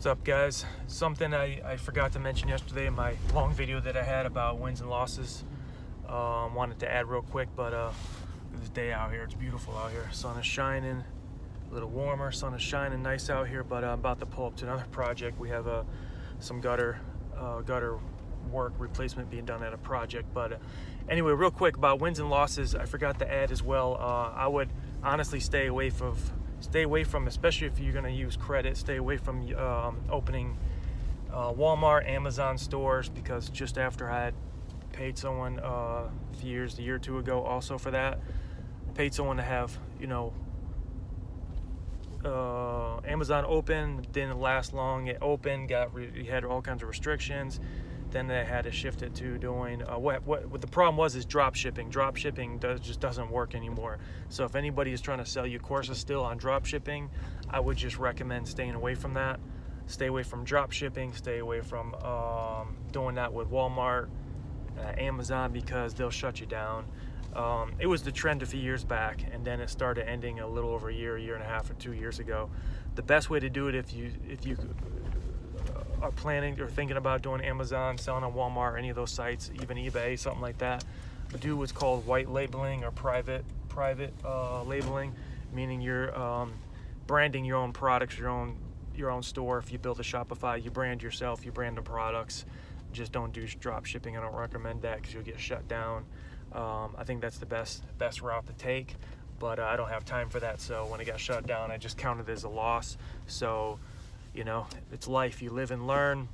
What's up, guys? Something I forgot to mention yesterday in my long video that I had about wins and losses. Wanted to add real quick, but this day out here, it's beautiful out here. Sun is shining, a little warmer. Sun is shining, nice out here. But I'm about to pull up to another project. We have some gutter work replacement being done at a project. But anyway, real quick about wins and losses, I forgot to add as well. I would honestly stay away from, especially if you're going to use credit, stay away from opening Walmart, Amazon stores, because just after I had paid someone a year or two ago also for that, paid someone to have, Amazon open, didn't last long. It opened, had all kinds of restrictions. Then they had to shift it to doing what the problem was is drop shipping. Drop shipping just doesn't work anymore. So if anybody is trying to sell you courses still on drop shipping, I would just recommend staying away from that. Stay away from drop shipping. Stay away from doing that with Walmart, Amazon, because they'll shut you down. It was the trend a few years back, and then it started ending a little over a year and a half, or 2 years ago. The best way to do it, if you are planning or thinking about doing Amazon, selling on Walmart, any of those sites, even eBay, something like that, do what's called white labeling or private labeling, meaning you're branding your own products, your own store. If you build a Shopify, you brand yourself, you brand the products. Just don't do drop shipping. I don't recommend that because you'll get shut down. I think that's the best route to take, but I don't have time for that. So when it got shut down, I just counted it as a loss. So it's life. You live and learn.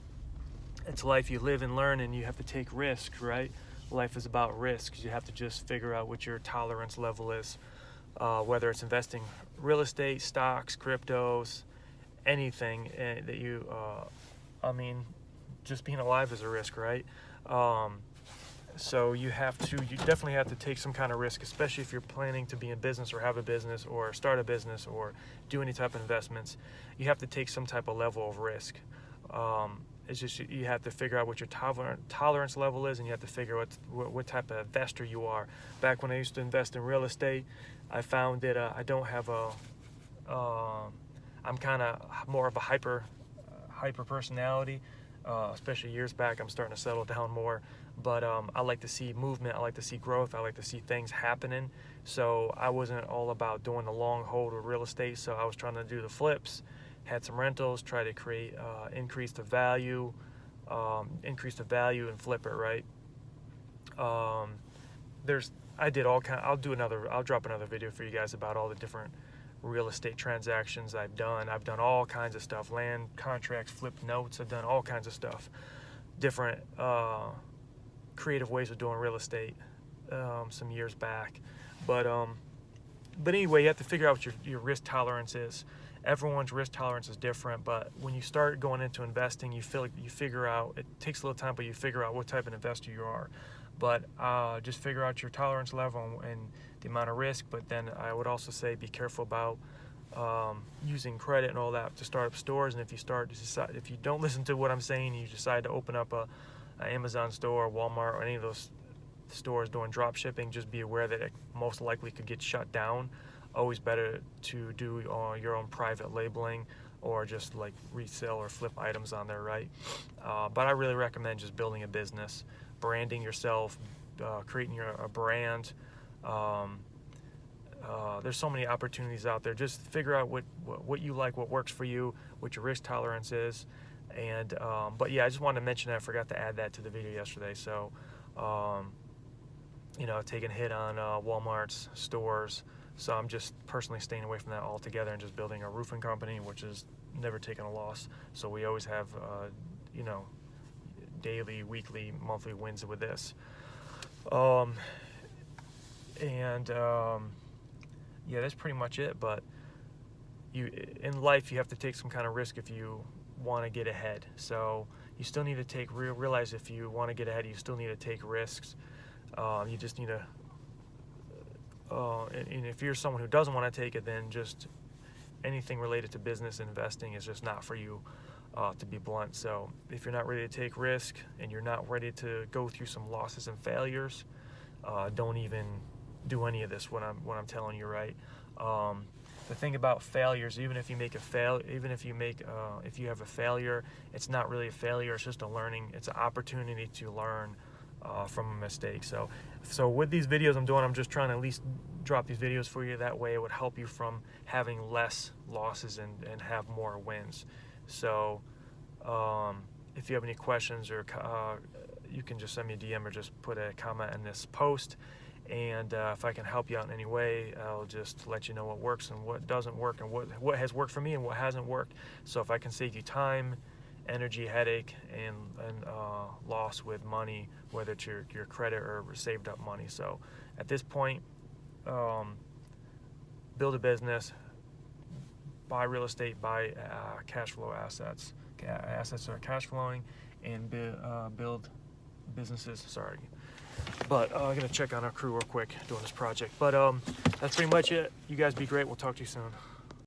It's life. You live and learn, and you have to take risks, right? Life is about risks. You have to just figure out what your tolerance level is, whether it's investing real estate, stocks, cryptos, anything that you, just being alive is a risk, right? So you definitely have to take some kind of risk, especially if you're planning to be in business or have a business or start a business or do any type of investments. You have to take some type of level of risk. It's just you have to figure out what your tolerance level is, and you have to figure what type of investor you are. Back when I used to invest in real estate, I found that I don't have I'm kind of more of a hyper personality. Especially years back, I'm starting to settle down more, but I like to see movement, I like to see growth, I like to see things happening. So I wasn't all about doing the long hold with real estate, so I was trying to do the flips, had some rentals, try to create increase the value and flip it, right? I'll drop another video for you guys about all the different real estate transactions I've done. I've done all kinds of stuff, land contracts, flipped notes. I've done all kinds of stuff, different creative ways of doing real estate some years back. But anyway, you have to figure out what your risk tolerance is. Everyone's risk tolerance is different, but when you start going into investing, you figure out, it takes a little time, but you figure out what type of investor you are. But just figure out your tolerance level and the amount of risk. But then I would also say be careful about using credit and all that to start up stores. And if you don't listen to what I'm saying, you decide to open up a Amazon store, or Walmart, or any of those stores doing drop shipping, just be aware that it most likely could get shut down. Always better to do your own private labeling, or just like resell or flip items on there, right? But I really recommend just building a business, branding yourself, creating a brand. There's so many opportunities out there. Just figure out what you like, what works for you, what your risk tolerance is. And but yeah, I just wanted to mention that. I forgot to add that to the video yesterday. So taking a hit on Walmart's stores. So I'm just personally staying away from that altogether and just building a roofing company, which is never taken a loss. So we always have daily, weekly, monthly wins with this. Yeah, that's pretty much it. But in life, you have to take some kind of risk if you want to get ahead. So you still need to realize if you want to get ahead, you still need to take risks. You just need to, and if you're someone who doesn't want to take it, then just anything related to business and investing is just not for you, to be blunt. So if you're not ready to take risk and you're not ready to go through some losses and failures, don't even do any of this, what I'm telling you, right? the thing about failures, even if you make a if you have a failure, it's not really a failure. It's just a learning. It's an opportunity to learn from a mistake. So with these videos I'm doing, I'm just trying to at least drop these videos for you. That way it would help you from having less losses and have more wins. So if you have any questions, or you can just send me a DM or just put a comment in this post. And if I can help you out in any way, I'll just let you know what works and what doesn't work, and what has worked for me and what hasn't worked. So if I can save you time, energy, headache, and loss with money, whether it's your credit or saved up money. So at this point, build a business, buy real estate, buy cash flow assets that are cash flowing, and build businesses. Sorry. But I'm going to check on our crew real quick doing this project. But that's pretty much it. You guys be great. We'll talk to you soon.